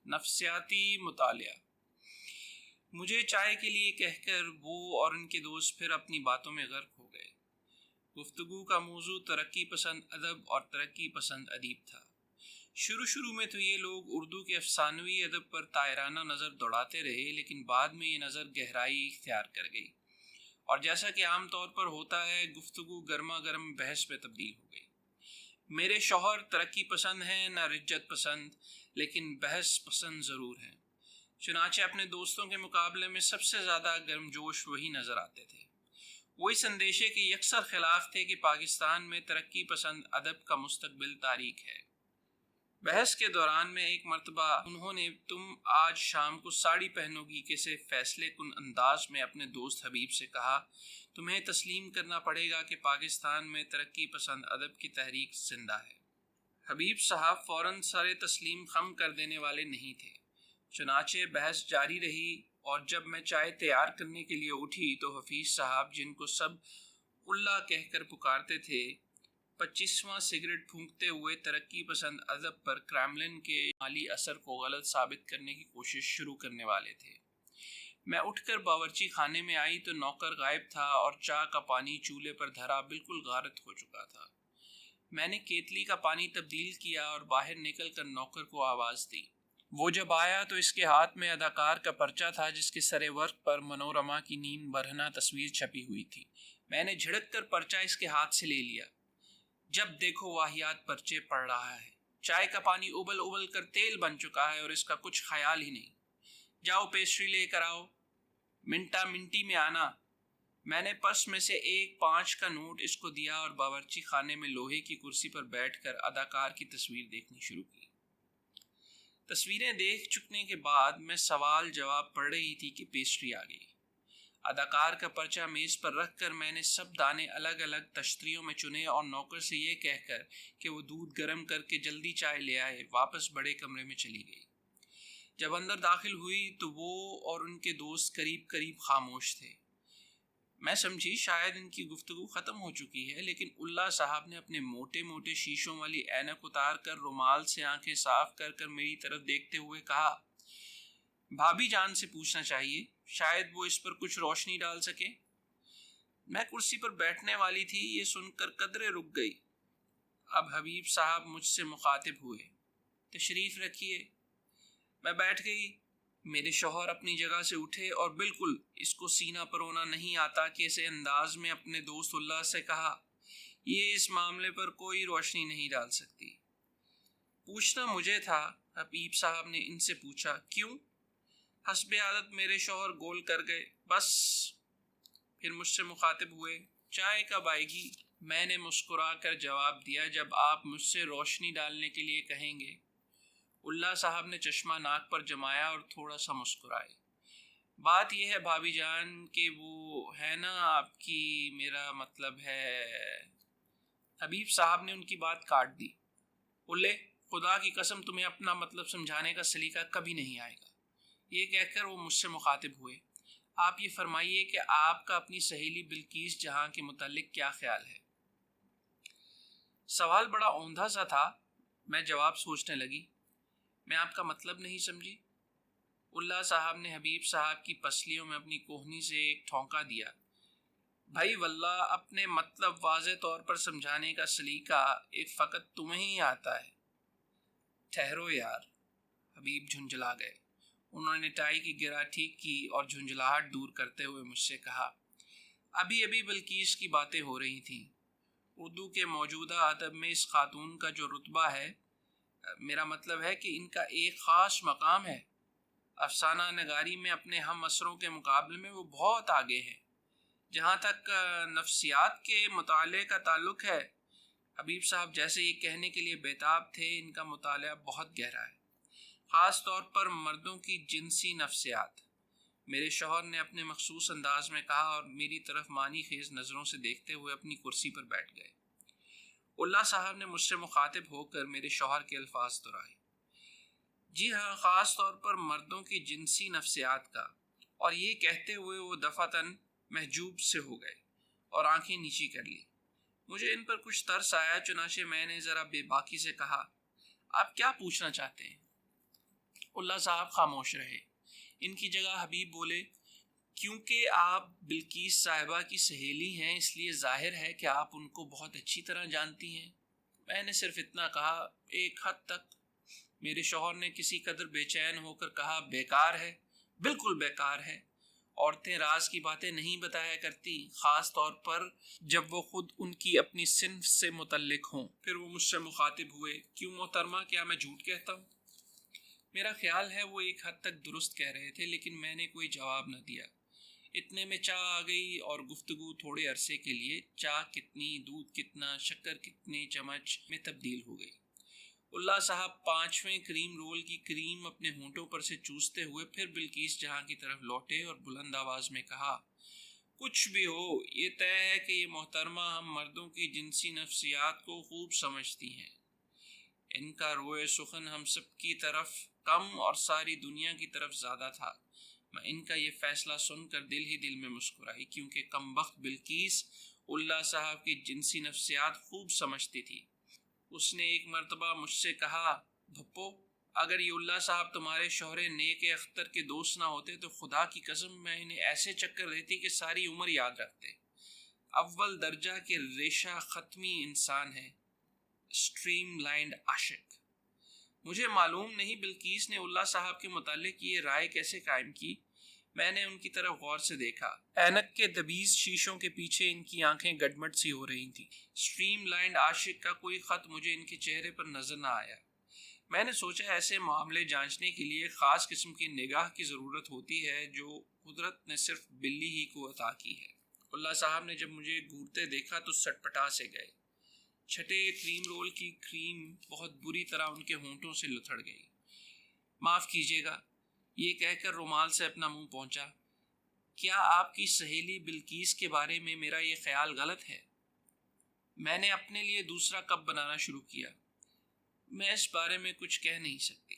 نفسیاتی مطالعہ۔ مجھے چائے کے لیے کہہ کر وہ اور ان کے دوست پھر اپنی باتوں میں غرق ہو گئے۔ گفتگو کا موضوع ترقی پسند ادب اور ترقی پسند ادیب تھا۔ شروع میں تو یہ لوگ اردو کے افسانوی ادب پر طائرانہ نظر دوڑاتے رہے، لیکن بعد میں یہ نظر گہرائی اختیار کر گئی، اور جیسا کہ عام طور پر ہوتا ہے گفتگو گرما گرم بحث میں تبدیل ہو گئی۔ میرے شوہر ترقی پسند ہیں نہ رجت پسند، لیکن بحث پسند ضرور ہیں۔ چنانچہ اپنے دوستوں کے مقابلے میں سب سے زیادہ گرمجوش وہی نظر آتے تھے۔ وہ اس اندیشے کے یکسر خلاف تھے کہ پاکستان میں ترقی پسند ادب کا مستقبل تاریک ہے۔ بحث کے دوران میں ایک مرتبہ انہوں نے تم آج شام کو ساڑی پہنو گی کیسے فیصلے کن انداز میں اپنے دوست حبیب سے کہا، تمہیں تسلیم کرنا پڑے گا کہ پاکستان میں ترقی پسند ادب کی تحریک زندہ ہے۔ حبیب صاحب فوراً سر تسلیم خم کر دینے والے نہیں تھے۔ چنانچہ بحث جاری رہی، اور جب میں چائے تیار کرنے کے لیے اٹھی تو حفیظ صاحب، جن کو سب اللہ کہہ کر پکارتے تھے، 25واں سگریٹ پھونکتے ہوئے ترقی پسند ادب پر کریملن کے مالی اثر کو غلط ثابت کرنے کی کوشش شروع کرنے والے تھے۔ میں اٹھ کر باورچی خانے میں آئی تو نوکر غائب تھا اور چائے کا پانی چولہے پر دھرا بالکل غارت ہو چکا تھا۔ میں نے کیتلی کا پانی تبدیل کیا اور باہر نکل کر نوکر کو آواز دی۔ وہ جب آیا تو اس کے ہاتھ میں اداکار کا پرچہ تھا جس کے سرے ورق پر منورما کی نیم برہنہ تصویر چھپی ہوئی تھی۔ میں نے جھڑک کر پرچہ اس کے ہاتھ سے لے لیا۔ جب دیکھو واہیات پرچے پڑھ رہا ہے، چائے کا پانی ابل ابل کر تیل بن چکا ہے اور اس کا کچھ خیال ہی نہیں۔ جاؤ پیسٹری لے کر آؤ، منٹا منٹی میں آنا۔ میں نے پرس میں سے ایک 5 کا نوٹ اس کو دیا اور باورچی خانے میں لوہے کی کرسی پر بیٹھ کر اداکار کی تصویر دیکھنی شروع کی۔ تصویریں دیکھ چکنے کے بعد میں سوال جواب پڑھ رہی تھی کہ پیسٹری آ گئی۔ اداکار کا پرچہ میز پر رکھ کر میں نے سب دانے الگ الگ تشتریوں میں چنے اور نوکر سے یہ کہہ کر کہ وہ دودھ گرم کر کے جلدی چائے لے آئے، واپس بڑے کمرے میں چلی گئی۔ جب اندر داخل ہوئی تو وہ اور ان کے دوست قریب قریب خاموش تھے۔ میں سمجھی شاید ان کی گفتگو ختم ہو چکی ہے، لیکن اللہ صاحب نے اپنے موٹے موٹے شیشوں والی اینک اتار کر رومال سے آنکھیں صاف کر کر میری طرف دیکھتے ہوئے کہا، بھابی جان سے پوچھنا چاہیے، شاید وہ اس پر کچھ روشنی ڈال سکے۔ میں کرسی پر بیٹھنے والی تھی، یہ سن کر قدرے رک گئی۔ اب حبیب صاحب مجھ سے مخاطب ہوئے، تشریف رکھیے۔ میں بیٹھ گئی۔ میرے شوہر اپنی جگہ سے اٹھے اور بالکل اس کو سینہ پرونا نہیں آتا کہ ایسے انداز میں اپنے دوست اللہ سے کہا، یہ اس معاملے پر کوئی روشنی نہیں ڈال سکتی۔ پوچھنا مجھے تھا۔ حبیب صاحب نے ان سے پوچھا، کیوں؟ حسب عادت میرے شوہر گول کر گئے، بس۔ پھر مجھ سے مخاطب ہوئے، چائے کب آئے گی؟ میں نے مسکرا کر جواب دیا، جب آپ مجھ سے روشنی ڈالنے کے لیے کہیں گے۔ اللہ صاحب نے چشمہ ناک پر جمایا اور تھوڑا سا مسکرائے۔ بات یہ ہے بھابی جان کہ وہ ہے نا آپ کی، میرا مطلب ہے۔ حبیب صاحب نے ان کی بات کاٹ دی۔ بولے، خدا کی قسم تمہیں اپنا مطلب سمجھانے کا سلیقہ کبھی نہیں آئے گا۔ یہ کہہ کر وہ مجھ سے مخاطب ہوئے، آپ یہ فرمائیے کہ آپ کا اپنی سہیلی بلقیس جہاں کے متعلق کیا خیال ہے؟ سوال بڑا عمدہ سا تھا۔ میں جواب سوچنے لگی۔ میں آپ کا مطلب نہیں سمجھی۔ اللہ صاحب نے حبیب صاحب کی پسلیوں میں اپنی کوہنی سے ایک ٹھونکا دیا۔ بھائی واللہ اپنے مطلب واضح طور پر سمجھانے کا سلیقہ ایک فقط تمہیں ہی آتا ہے۔ ٹھہرو یار، حبیب جھنجھلا گئے۔ انہوں نے ٹائی کی گرہ ٹھیک کی اور جھنجھلاہٹ دور کرتے ہوئے مجھ سے کہا، ابھی بلقیس کی باتیں ہو رہی تھیں۔ اردو کے موجودہ ادب میں اس خاتون کا جو رتبہ ہے، میرا مطلب ہے کہ ان کا ایک خاص مقام ہے۔ افسانہ نگاری میں اپنے ہم عصروں کے مقابلے میں وہ بہت آگے ہیں۔ جہاں تک نفسیات کے مطالعے کا تعلق ہے، حبیب صاحب جیسے یہ کہنے کے لیے بیتاب تھے، ان کا مطالعہ بہت گہرا ہے، خاص طور پر مردوں کی جنسی نفسیات۔ میرے شوہر نے اپنے مخصوص انداز میں کہا اور میری طرف معنی خیز نظروں سے دیکھتے ہوئے اپنی کرسی پر بیٹھ گئے۔ اللہ صاحب نے مجھ سے مخاطب ہو کر میرے شوہر کے الفاظ دہرائے، جی ہاں، خاص طور پر مردوں کی جنسی نفسیات کا، اور یہ کہتے ہوئے وہ دفعتاً محجوب سے ہو گئے اور آنکھیں نیچی کر لی۔ مجھے ان پر کچھ ترس آیا، چنانچہ میں نے ذرا بے باکی سے کہا، آپ کیا پوچھنا چاہتے ہیں؟ اللہ صاحب خاموش رہے۔ ان کی جگہ حبیب بولے، کیونکہ آپ بلقیس صاحبہ کی سہیلی ہیں اس لیے ظاہر ہے کہ آپ ان کو بہت اچھی طرح جانتی ہیں۔ میں نے صرف اتنا کہا، ایک حد تک۔ میرے شوہر نے کسی قدر بے چین ہو کر کہا، بیکار ہے، بالکل بیکار ہے۔ عورتیں راز کی باتیں نہیں بتایا کرتی، خاص طور پر جب وہ خود ان کی اپنی صنف سے متعلق ہوں۔ پھر وہ مجھ سے مخاطب ہوئے، کیوں محترمہ، کیا میں جھوٹ کہتا ہوں؟ میرا خیال ہے وہ ایک حد تک درست کہہ رہے تھے، لیکن میں نے کوئی جواب نہ دیا۔ اتنے میں چائے آ گئی اور گفتگو تھوڑے عرصے کے لیے چائے کتنی، دودھ کتنا، شکر کتنے چمچ میں تبدیل ہو گئی۔ اللہ صاحب 5ویں کریم رول کی کریم اپنے ہونٹوں پر سے چوستے ہوئے پھر بلقیس جہاں کی طرف لوٹے اور بلند آواز میں کہا، کچھ بھی ہو، یہ طے ہے کہ یہ محترمہ ہم مردوں کی جنسی نفسیات کو خوب سمجھتی ہیں۔ ان کا روئے سخن ہم سب کی طرف کم اور ساری دنیا کی طرف زیادہ تھا۔ میں ان کا یہ فیصلہ سن کر دل ہی دل میں مسکرائی، کیونکہ کمبخت بلقیس اللہ صاحب کی جنسی نفسیات خوب سمجھتی تھی۔ اس نے ایک مرتبہ مجھ سے کہا، بھپو، اگر یہ اللہ صاحب تمہارے شوہر نیک اختر کے دوست نہ ہوتے تو خدا کی قسم میں انہیں ایسے چکر دیتی کہ ساری عمر یاد رکھتے۔ اول درجہ کے ریشہ ختمی انسان ہے، اسٹریم لائنڈ عاشق۔ مجھے معلوم نہیں بلقیس نے اللہ صاحب کے متعلق یہ رائے کیسے قائم کی۔ میں نے ان کی طرف غور سے دیکھا۔ اینک کے دبیز شیشوں کے پیچھے ان کی آنکھیں گڈمٹ سی ہو رہی تھیں۔ اسٹریم لائنڈ عاشق کا کوئی خط مجھے ان کے چہرے پر نظر نہ آیا۔ میں نے سوچا ایسے معاملے جانچنے کے لیے خاص قسم کی نگاہ کی ضرورت ہوتی ہے جو قدرت نے صرف بلی ہی کو عطا کی ہے۔ اللہ صاحب نے جب مجھے گھورتے دیکھا تو سٹپٹا سے گئے۔ چھٹے کریم رول کی کریم بہت بری طرح ان کے ہونٹوں سے لتھڑ گئی۔ معاف کیجیے گا، یہ کہہ کر رومال سے اپنا منہ پہنچا، کیا آپ کی سہیلی بلقیس کے بارے میں میرا یہ خیال غلط ہے؟ میں نے اپنے لیے دوسرا کپ بنانا شروع کیا۔ میں اس بارے میں کچھ کہہ نہیں سکتی۔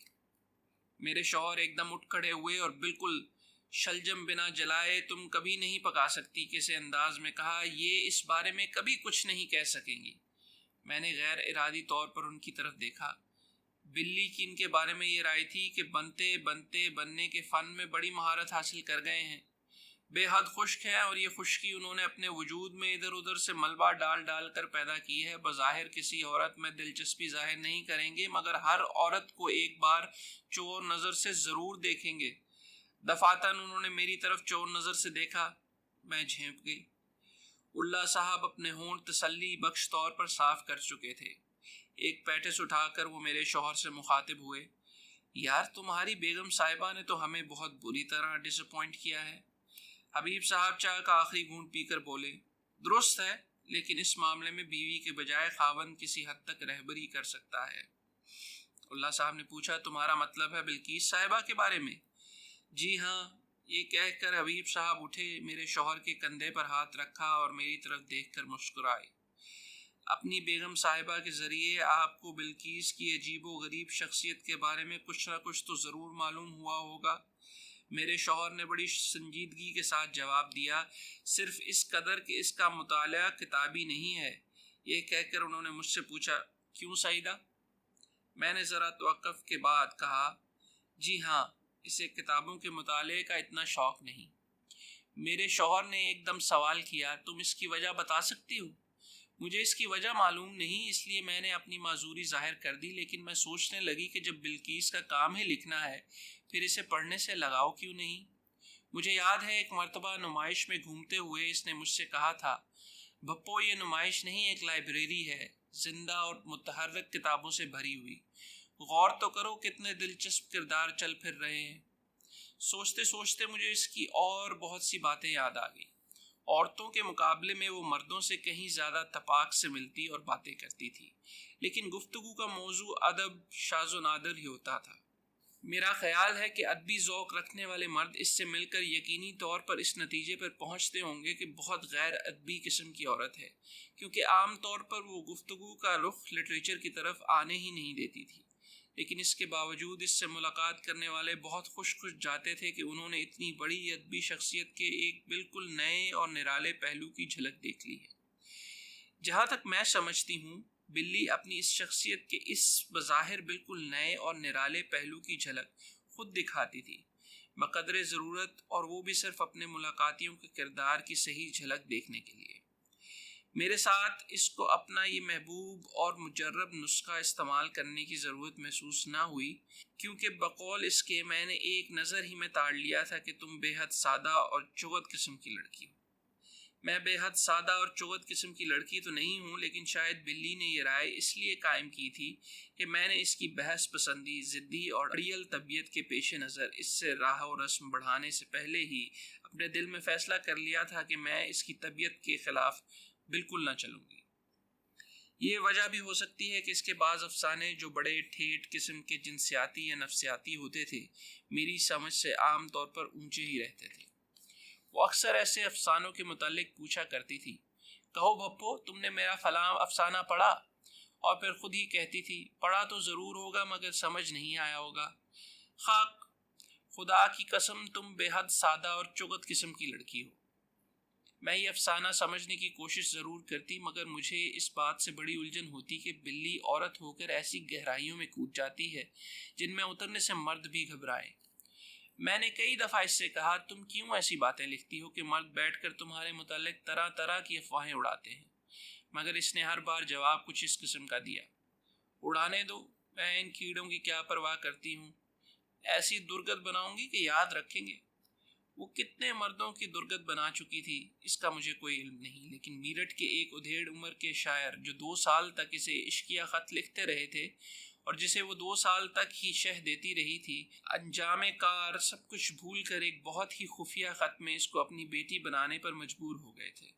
میرے شوہر ایک دم اٹھ کھڑے ہوئے اور بالکل شلجم بنا جلائے تم کبھی نہیں پکا سکتی کیسے انداز میں کہا، یہ اس بارے میں کبھی کچھ نہیں کہہ سکیں گی۔ میں نے غیر ارادی طور پر ان کی طرف دیکھا۔ بلی کی ان کے بارے میں یہ رائے تھی کہ بننے کے فن میں بڑی مہارت حاصل کر گئے ہیں، بے حد خشک ہیں، اور یہ خشکی انہوں نے اپنے وجود میں ادھر ادھر سے ملبہ ڈال ڈال کر پیدا کی ہے۔ بظاہر کسی عورت میں دلچسپی ظاہر نہیں کریں گے، مگر ہر عورت کو ایک بار چور نظر سے ضرور دیکھیں گے۔ دفعتاً انہوں نے میری طرف چور نظر سے دیکھا۔ میں جھینپ گئی۔ اللہ صاحب اپنے ہونٹ تسلی بخش طور پر صاف کر چکے تھے۔ ایک پیٹس اٹھا کر وہ میرے شوہر سے مخاطب ہوئے، یار تمہاری بیگم صاحبہ نے تو ہمیں بہت بری طرح ڈس اپوائنٹ کیا ہے۔ حبیب صاحب چائے کا آخری گھونٹ پی کر بولے، درست ہے، لیکن اس معاملے میں بیوی کے بجائے خاوند کسی حد تک رہبری کر سکتا ہے۔ اللہ صاحب نے پوچھا، تمہارا مطلب ہے بلقیس صاحبہ کے بارے میں؟ جی ہاں۔ یہ کہہ کر حبیب صاحب اٹھے، میرے شوہر کے کندھے پر ہاتھ رکھا اور میری طرف دیکھ کر مسکرائے۔ اپنی بیگم صاحبہ کے ذریعے آپ کو بلقیس کی عجیب و غریب شخصیت کے بارے میں کچھ نہ کچھ تو ضرور معلوم ہوا ہوگا۔ میرے شوہر نے بڑی سنجیدگی کے ساتھ جواب دیا، صرف اس قدر کہ اس کا مطالعہ کتابی نہیں ہے۔ یہ کہہ کر انہوں نے مجھ سے پوچھا، کیوں سعیدہ؟ میں نے ذرا توقف کے بعد کہا، جی ہاں، اسے کتابوں کے مطالعے کا اتنا شوق نہیں۔ میرے شوہر نے ایک دم سوال کیا، تم اس کی وجہ بتا سکتی ہو؟ مجھے اس کی وجہ معلوم نہیں، اس لیے میں نے اپنی معذوری ظاہر کر دی، لیکن میں سوچنے لگی کہ جب بلقیس کا کام ہی لکھنا ہے پھر اسے پڑھنے سے لگاؤ کیوں نہیں؟ مجھے یاد ہے ایک مرتبہ نمائش میں گھومتے ہوئے اس نے مجھ سے کہا تھا، بھپو یہ نمائش نہیں ایک لائبریری ہے، زندہ اور متحرک کتابوں سے بھری ہوئی، غور تو کرو کتنے دلچسپ کردار چل پھر رہے ہیں۔ سوچتے سوچتے مجھے اس کی اور بہت سی باتیں یاد آ گئی۔ عورتوں کے مقابلے میں وہ مردوں سے کہیں زیادہ تپاک سے ملتی اور باتیں کرتی تھی، لیکن گفتگو کا موضوع ادب شاذ و نادر ہی ہوتا تھا۔ میرا خیال ہے کہ ادبی ذوق رکھنے والے مرد اس سے مل کر یقینی طور پر اس نتیجے پر پہنچتے ہوں گے کہ بہت غیر ادبی قسم کی عورت ہے، کیونکہ عام طور پر وہ گفتگو کا رخ لٹریچر کی طرف آنے ہی نہیں دیتی تھی، لیکن اس کے باوجود اس سے ملاقات کرنے والے بہت خوش جاتے تھے کہ انہوں نے اتنی بڑی ادبی شخصیت کے ایک بالکل نئے اور نرالے پہلو کی جھلک دیکھ لی ہے۔ جہاں تک میں سمجھتی ہوں، بلی اپنی اس شخصیت کے اس بظاہر بالکل نئے اور نرالے پہلو کی جھلک خود دکھاتی تھی بقدر ضرورت، اور وہ بھی صرف اپنے ملاقاتیوں کے کردار کی صحیح جھلک دیکھنے کے لیے۔ میرے ساتھ اس کو اپنا یہ محبوب اور مجرب نسخہ استعمال کرنے کی ضرورت محسوس نہ ہوئی، کیونکہ بقول اس کے میں نے ایک نظر ہی میں تاڑ لیا تھا کہ تم بے حد سادہ اور چغت قسم کی لڑکی ہو۔ میں بے حد سادہ اور چغت قسم کی لڑکی تو نہیں ہوں، لیکن شاید بلی نے یہ رائے اس لیے قائم کی تھی کہ میں نے اس کی بحث پسندی، ضدی اور اڑیل طبیعت کے پیش نظر اس سے راہ و رسم بڑھانے سے پہلے ہی اپنے دل میں فیصلہ کر لیا تھا کہ میں اس کی طبیعت کے خلاف بالکل نہ چلوں گی۔ یہ وجہ بھی ہو سکتی ہے کہ اس کے بعض افسانے جو بڑے ٹھیٹ قسم کے جنسیاتی یا نفسیاتی ہوتے تھے، میری سمجھ سے عام طور پر اونچے ہی رہتے تھے۔ وہ اکثر ایسے افسانوں کے متعلق پوچھا کرتی تھی، کہو بھپو تم نے میرا فلاں افسانہ پڑھا؟ اور پھر خود ہی کہتی تھی، پڑھا تو ضرور ہوگا مگر سمجھ نہیں آیا ہوگا۔ خاک، خدا کی قسم تم بے حد سادہ اور چغت قسم کی لڑکی ہو۔ میں یہ افسانہ سمجھنے کی کوشش ضرور کرتی، مگر مجھے اس بات سے بڑی الجھن ہوتی کہ بلی عورت ہو کر ایسی گہرائیوں میں کود جاتی ہے جن میں اترنے سے مرد بھی گھبرائے۔ میں نے کئی دفعہ اس سے کہا، تم کیوں ایسی باتیں لکھتی ہو کہ مرد بیٹھ کر تمہارے متعلق طرح طرح کی افواہیں اڑاتے ہیں، مگر اس نے ہر بار جواب کچھ اس قسم کا دیا، اڑانے دو، میں ان کیڑوں کی کیا پرواہ کرتی ہوں، ایسی درگت بناؤں گی کہ یاد رکھیں گے۔ وہ کتنے مردوں کی درگت بنا چکی تھی اس کا مجھے کوئی علم نہیں، لیکن میرٹھ کے ایک ادھیڑ عمر کے شاعر جو 2 سال تک اسے عشقیہ خط لکھتے رہے تھے اور جسے وہ 2 سال تک ہی شہ دیتی رہی تھی، انجام کار سب کچھ بھول کر ایک بہت ہی خفیہ خط میں اس کو اپنی بیٹی بنانے پر مجبور ہو گئے تھے،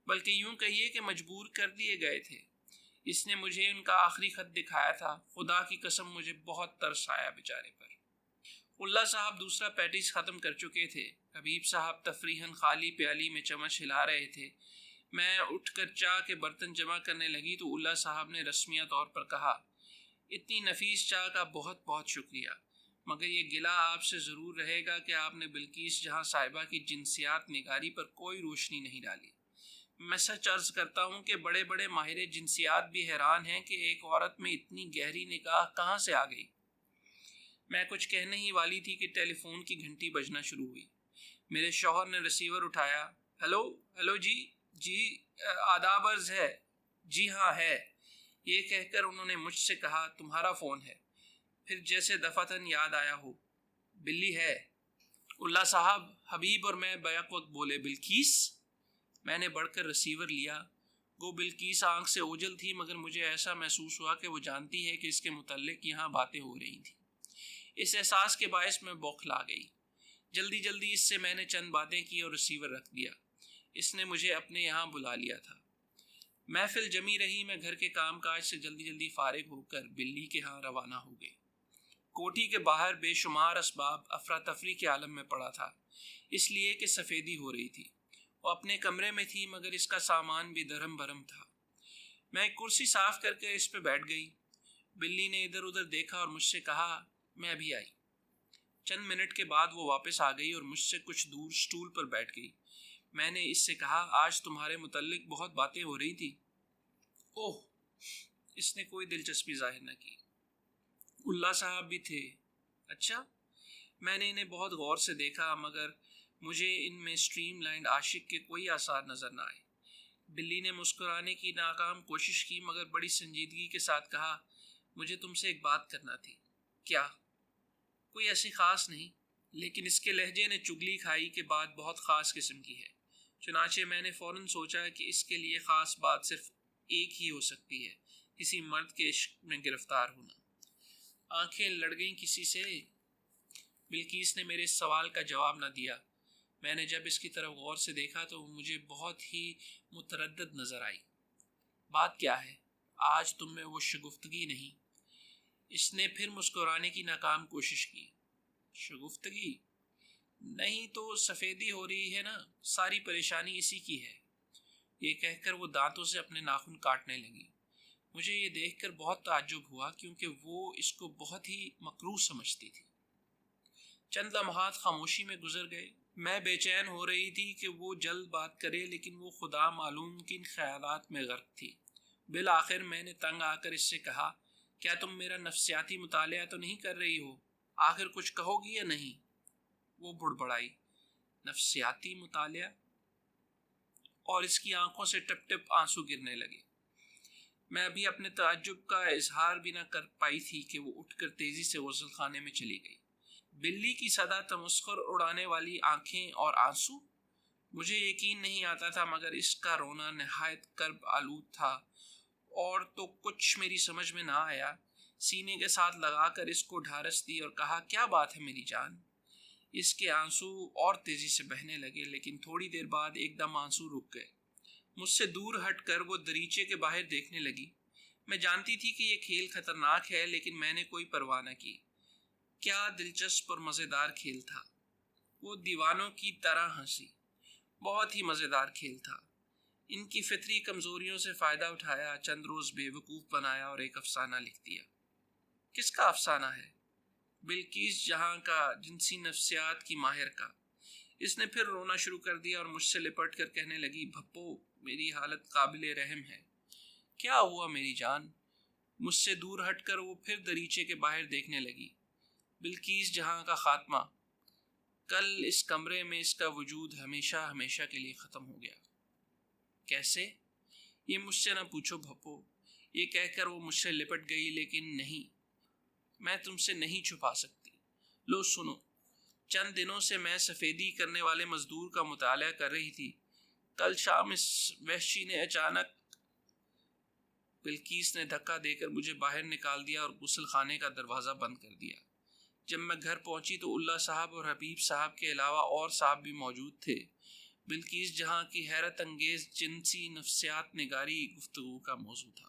بلکہ یوں کہیے کہ مجبور کر دیے گئے تھے۔ اس نے مجھے ان کا آخری خط دکھایا تھا، خدا کی قسم مجھے بہت ترس آیا بیچارے پر۔ اللہ صاحب دوسرا پیٹیز ختم کر چکے تھے، حبیب صاحب تفریحاً خالی پیالی میں چمچ ہلا رہے تھے۔ میں اٹھ کر چائے کے برتن جمع کرنے لگی تو اللہ صاحب نے رسمیہ طور پر کہا، اتنی نفیس چائے کا بہت بہت شکریہ، مگر یہ گلہ آپ سے ضرور رہے گا کہ آپ نے بلقیس جہاں صاحبہ کی جنسیات نگاری پر کوئی روشنی نہیں ڈالی۔ میں سچ عرض کرتا ہوں کہ بڑے بڑے ماہر جنسیات بھی حیران ہیں کہ ایک عورت میں اتنی گہری نگاہ کہاں سے آ گئی۔ میں کچھ کہنے ہی والی تھی کہ ٹیلی فون کی گھنٹی بجنا شروع ہوئی۔ میرے شوہر نے ریسیور اٹھایا۔ ہیلو جی آداب عرض ہے۔ جی ہاں ہے، یہ کہہ کر انہوں نے مجھ سے کہا، تمہارا فون ہے؟ پھر جیسے دفعتاً یاد آیا ہو، بلی ہے۔ اللہ صاحب، حبیب اور میں بیک وقت بولے، بلقیس؟ میں نے بڑھ کر ریسیور لیا۔ گو بلقیس آنکھ سے اوجھل تھی، مگر مجھے ایسا محسوس ہوا کہ وہ جانتی ہے کہ اس کے متعلق یہاں باتیں ہو رہی تھیں۔ اس احساس کے باعث میں بوکھلا گئی۔ جلدی اس سے میں نے چند باتیں کی اور ریسیور رکھ دیا۔ اس نے مجھے اپنے یہاں بلا لیا تھا۔ محفل جمی رہی، میں گھر کے کام کاج سے جلدی فارغ ہو کر بلی کے ہاں روانہ ہو گئی۔ کوٹھی کے باہر بے شمار اسباب افراتفری کے عالم میں پڑا تھا، اس لیے کہ سفیدی ہو رہی تھی۔ وہ اپنے کمرے میں تھی، مگر اس کا سامان بھی درہم برہم تھا۔ میں ایک کرسی صاف کر کے اس پہ بیٹھ گئی۔ بلی نے ادھر ادھر دیکھا اور مجھ سے کہا، میں ابھی آئی۔ چند منٹ کے بعد وہ واپس آ گئی اور مجھ سے کچھ دور سٹول پر بیٹھ گئی۔ میں نے اس سے کہا، آج تمہارے متعلق بہت باتیں ہو رہی تھی۔ اوہ، اس نے کوئی دلچسپی ظاہر نہ کی۔ اللہ صاحب بھی تھے؟ اچھا۔ میں نے انہیں بہت غور سے دیکھا، مگر مجھے ان میں سٹریم لائنڈ عاشق کے کوئی آثار نظر نہ آئے۔ بلی نے مسکرانے کی ناکام کوشش کی، مگر بڑی سنجیدگی کے ساتھ کہا، مجھے تم سے ایک بات کرنا تھی۔ کیا؟ کوئی ایسی خاص نہیں، لیکن اس کے لہجے نے چگلی کھائی کہ بات بہت خاص قسم کی ہے۔ چنانچہ میں نے فوراً سوچا کہ اس کے لیے خاص بات صرف ایک ہی ہو سکتی ہے، کسی مرد کے عشق میں گرفتار ہونا۔ آنکھیں لڑ گئیں کسی سے۔ بلقیس نے میرے اس سوال کا جواب نہ دیا۔ میں نے جب اس کی طرف غور سے دیکھا تو وہ مجھے بہت ہی متردد نظر آئی۔ بات کیا ہے؟ آج تم میں وہ شگفتگی نہیں۔ اس نے پھر مسکرانے کی ناکام کوشش کی۔ شگفتگی؟ نہیں تو سفیدی ہو رہی ہے نا، ساری پریشانی اسی کی ہے۔ یہ کہہ کر وہ دانتوں سے اپنے ناخن کاٹنے لگی۔ مجھے یہ دیکھ کر بہت تعجب ہوا، کیونکہ وہ اس کو بہت ہی مکروہ سمجھتی تھی۔ چند لمحات خاموشی میں گزر گئے۔ میں بے چین ہو رہی تھی کہ وہ جلد بات کرے، لیکن وہ خدا معلوم کن خیالات میں غرق تھی۔ بالآخر میں نے تنگ آ کر اس سے کہا، کیا تم میرا نفسیاتی مطالعہ تو نہیں کر رہی ہو؟ آخر کچھ کہو گی یا نہیں؟ وہ بڑبڑائی، نفسیاتی مطالعہ؟ اور اس کی آنکھوں سے ٹپ ٹپ آنسو گرنے لگے۔ میں ابھی اپنے تعجب کا اظہار بھی نہ کر پائی تھی کہ وہ اٹھ کر تیزی سے غسل خانے میں چلی گئی۔ بلی کی صدا تمسخر اڑانے والی آنکھیں اور آنسو! مجھے یقین نہیں آتا تھا، مگر اس کا رونا نہایت کرب آلود تھا، اور تو کچھ میری سمجھ میں نہ آیا۔ سینے کے ساتھ لگا کر اس کو ڈھارس دی اور کہا، کیا بات ہے میری جان؟ اس کے آنسو اور تیزی سے بہنے لگے، لیکن تھوڑی دیر بعد ایک دم آنسو رک گئے۔ مجھ سے دور ہٹ کر وہ دریچے کے باہر دیکھنے لگی۔ میں جانتی تھی کہ یہ کھیل خطرناک ہے، لیکن میں نے کوئی پرواہ نہ کی۔ کیا دلچسپ اور مزیدار کھیل تھا! وہ دیوانوں کی طرح ہنسی۔ بہت ہی مزیدار کھیل تھا۔ ان کی فطری کمزوریوں سے فائدہ اٹھایا، چند روز بے وقوف بنایا اور ایک افسانہ لکھ دیا۔ کس کا افسانہ ہے؟ بلقیس جہاں کا، جنسی نفسیات کی ماہر کا۔ اس نے پھر رونا شروع کر دیا اور مجھ سے لپٹ کر کہنے لگی، بھپو، میری حالت قابل رحم ہے۔ کیا ہوا میری جان؟ مجھ سے دور ہٹ کر وہ پھر دریچے کے باہر دیکھنے لگی۔ بلقیس جہاں کا خاتمہ! کل اس کمرے میں اس کا وجود ہمیشہ ہمیشہ کے لیے ختم ہو گیا۔ کیسے؟ یہ مجھ سے نہ پوچھو بھپو۔ یہ کہہ کر وہ مجھ سے لپٹ گئی، لیکن نہیں، میں تم سے نہیں چھپا سکتی۔ لو سنو، چند دنوں سے میں سفیدی کرنے والے مزدور کا مطالعہ کر رہی تھی۔ کل شام اس وحشی نے اچانک… بلقیس نے دھکا دے کر مجھے باہر نکال دیا اور غسل خانے کا دروازہ بند کر دیا۔ جب میں گھر پہنچی تو اللہ صاحب اور حبیب صاحب کے علاوہ اور صاحب بھی موجود تھے۔ بلقیس جہاں کی حیرت انگیز جنسی نفسیات نگاری گفتگو کا موضوع تھا۔